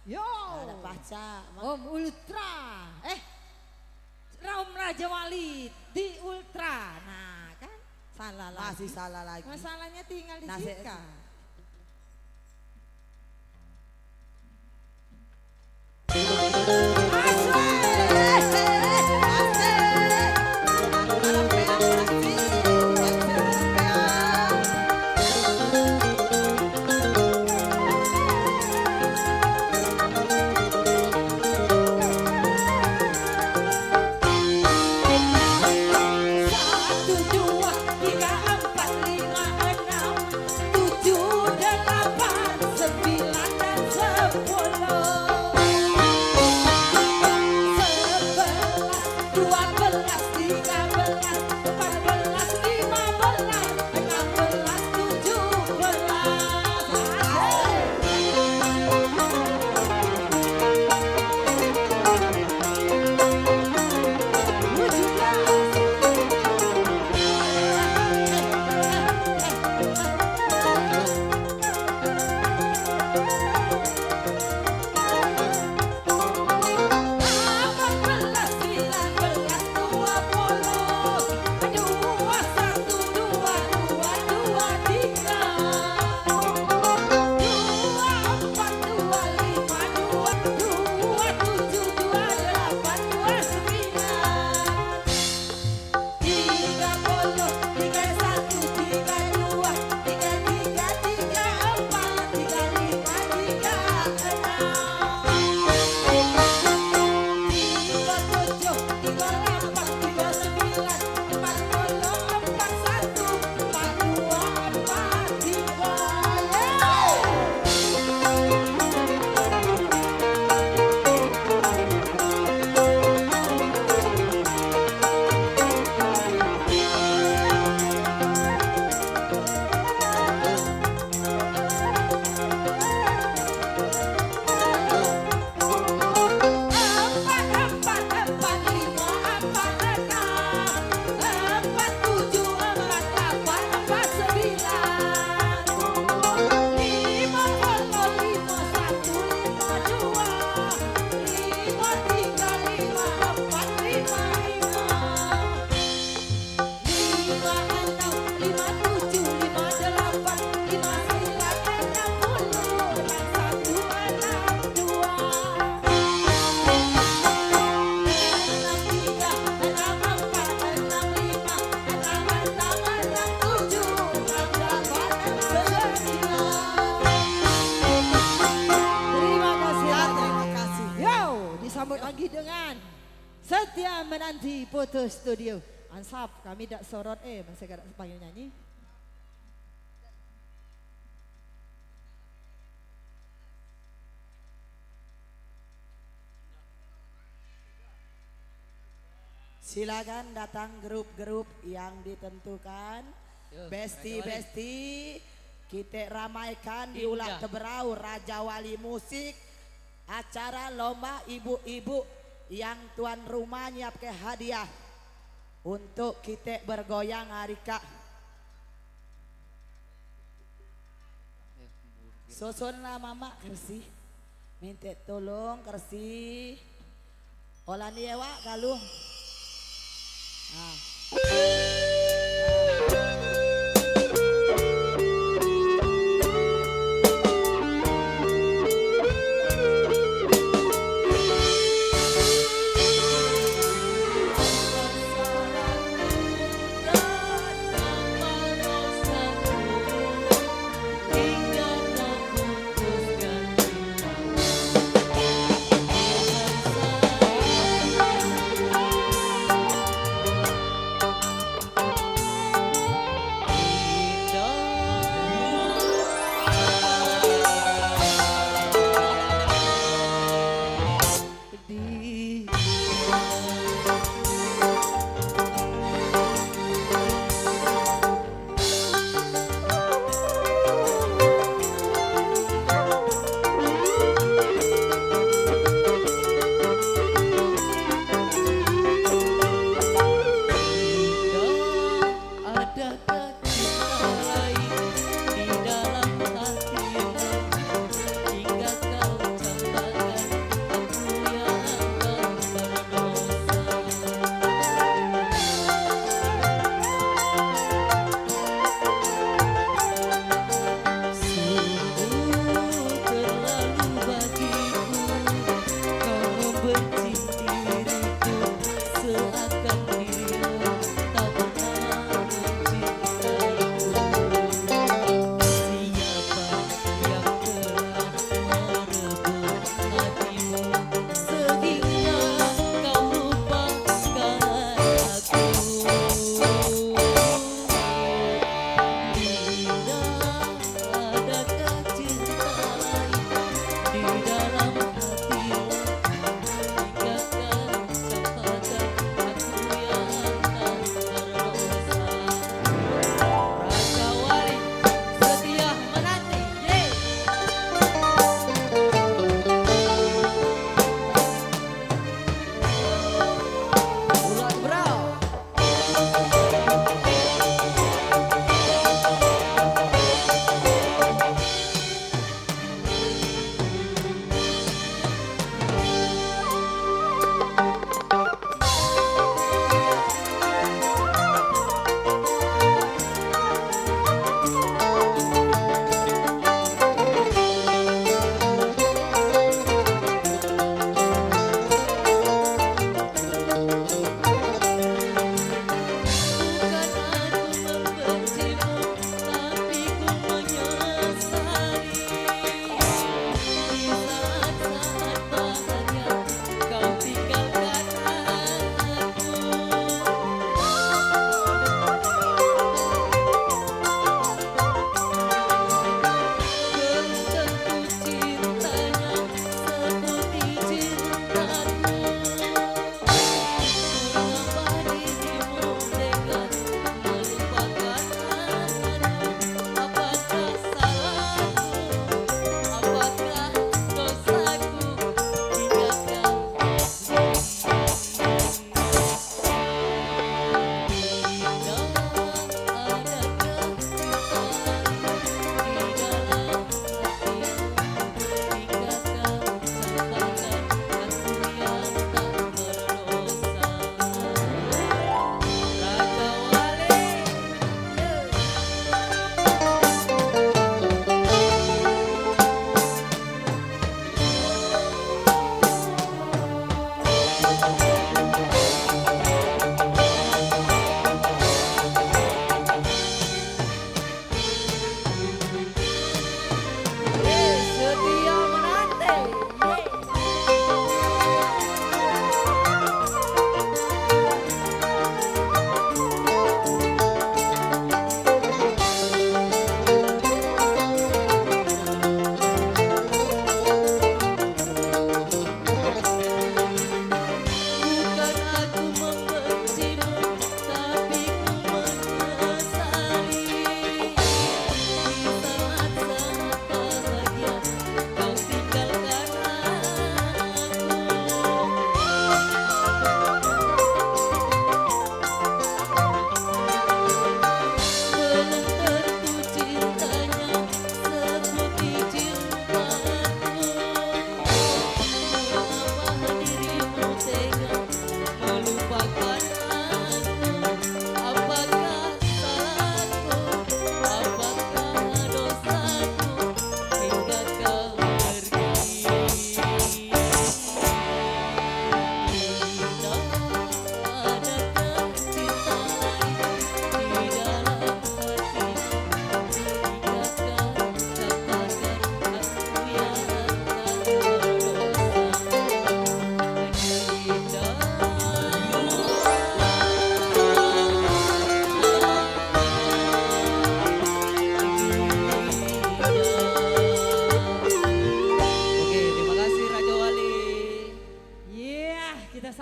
Yo. Ada pacar. Om Ultra. Raum Raja Wali di Ultra. Nah kan salah lagi. Masih salah lagi. Masalahnya tinggal di Nasi- Sika. Satu, dua, tiga, empat, lima, enam, tujuh, delapan, sembilan, dan sepuluh. 11, 12, 13, 14, 15, 16, 17. Terima kasih. Yo, disambut lagi dengan Setia Menanti Foto Studio. Ansap, kami tak sorot masih gak panggil nyanyi. Silakan datang grup-grup yang ditentukan. Besti-besti kita ramaikan di Ulat Teberau Raja Wali Musik. Acara lomba ibu-ibu yang tuan rumah nyiapkan hadiah untuk kita bergoyang harika. Susunlah mama kersi. Minta tolong kersi. Olah niewa kalau.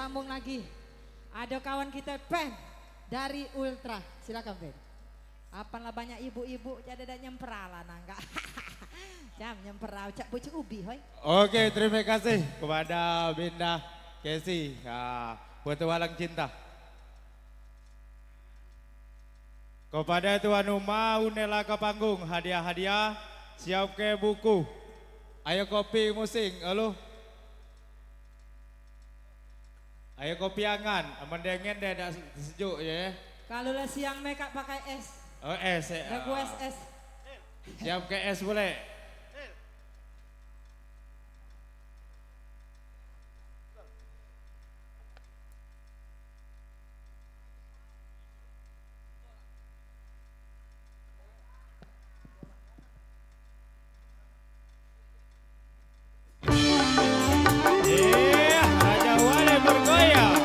sambung lagi. Ada kawan kita Pen dari Ultra. Silakan Pen. Apalah banyak ibu-ibu jadi ada nyemperalah nangga. Jam nyemperau cak pucuk ubi hoi. Oke, terima kasih kepada Binda Kesi, petualang cinta. Kepada tuan rumah unela ke panggung hadiah-hadiah, siap ke buku. Ayo kopi musing, halo. Ayo kopi angan, mendengin deh dah sejuk ya. Kalau lah siang mereka pakai es. Oh es, Request es. siap ke es boleh. Raja Wali bergoyang.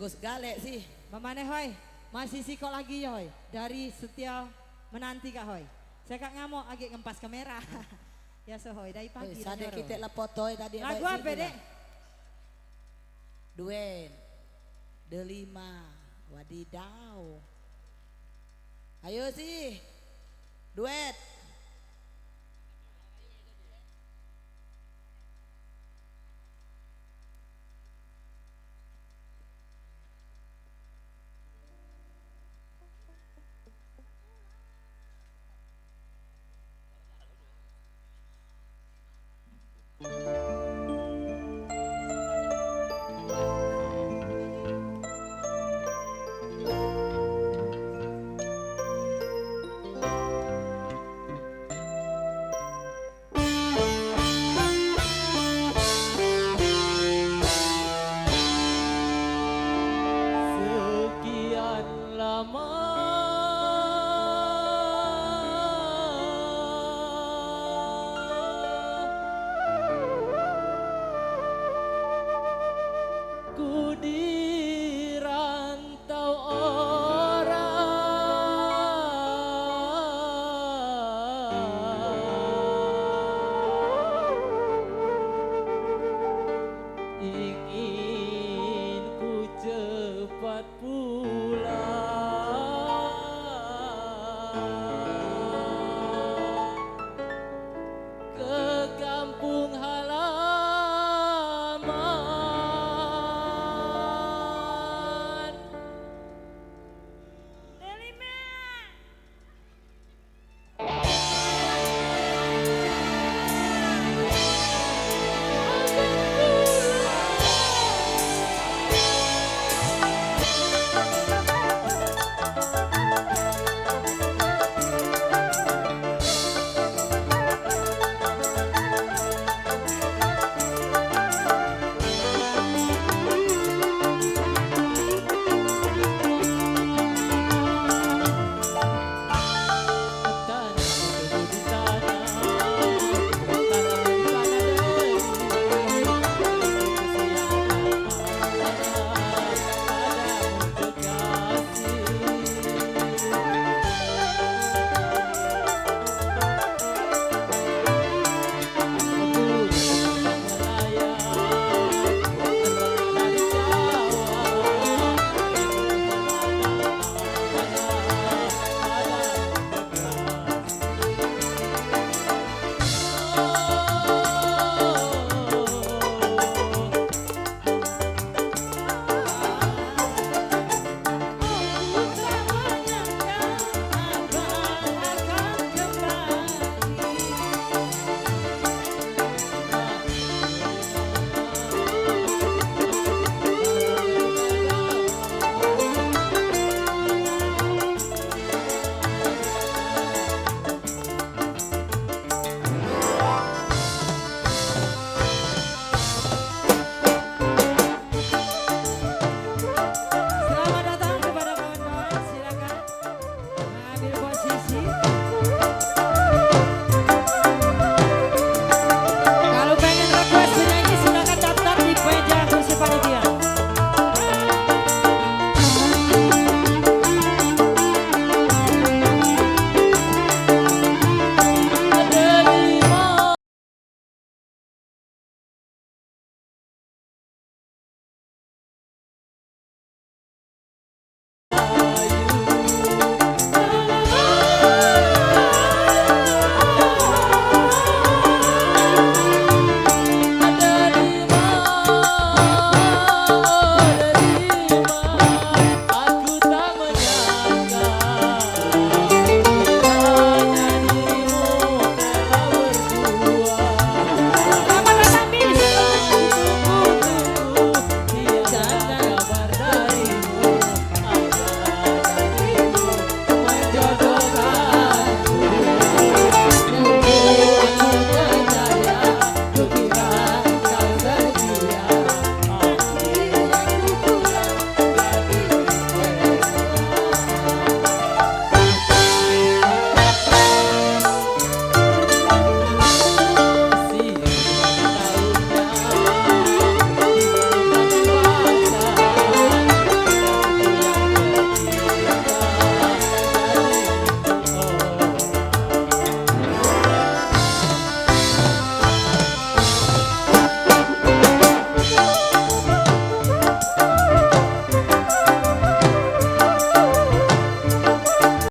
Bos galek sih. Mamane hoi, masih sikok lagi ya hoi. Dari setia menanti kak hoi. Saya kak ngamuk agak ngempas kamera. Ya so hoi, dari pagi. Sadek kita lah foto tadi. Lagu apa dek? Duen, Delima, wadidaw. Ayo sih, duet. Sekian lama ku dirantau orang.